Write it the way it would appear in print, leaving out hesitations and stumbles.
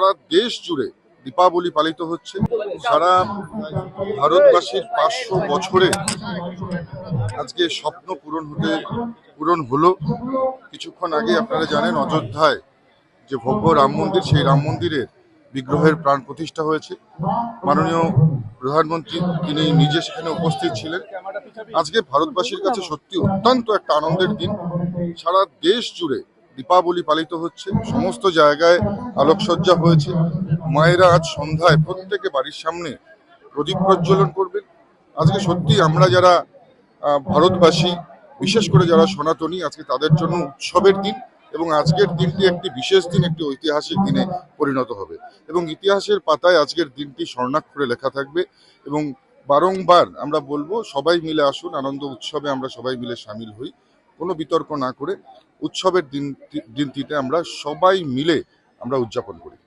সারা দেশ জুড়ে দীপাবলি পালিত হচ্ছে। সারা ভারতবাসীর 500 বছরে আজকে স্বপ্ন পূরণ হলো। কিছুক্ষণ আগে আপনারা জানেন অযোধ্যায় যে ভব্য রাম মন্দির, সেই রাম মন্দিরের বিগ্রহের প্রাণ প্রতিষ্ঠা হয়েছে। মাননীয় প্রধানমন্ত্রী তিনি নিজে সেখানে উপস্থিত ছিলেন। আজকে ভারতবাসীর কাছে সত্যি অত্যন্ত একটা আনন্দের দিন। সারা দেশ জুড়ে দীপাবলি পালিত হচ্ছে, সমস্ত জায়গায় আলোকসজ্জা হয়েছে। মায়েরা আজ সন্ধ্যায় প্রত্যেকে বাড়ির সামনে প্রদীপ প্রজ্বলন করবেন। আজকে সত্যি আমরা যারা ভারতবাসী, বিশেষ করে যারা সনাতনী, আজকে তাদের জন্য উৎসবের দিন এবং আজকের দিনটি একটি বিশেষ দিন, একটি ঐতিহাসিক দিনে পরিণত হবে এবং ইতিহাসের পাতায় আজকের দিনটি স্বর্ণাক্ষরে লেখা থাকবে। এবং বারংবার আমরা বলবো, সবাই মিলে আসুন, আনন্দ উৎসবে আমরা সবাই মিলে সামিল হই, কোনো বিতর্ক না করে উৎসবের দিনটিতে আমরা সবাই মিলে আমরা উদযাপন করি।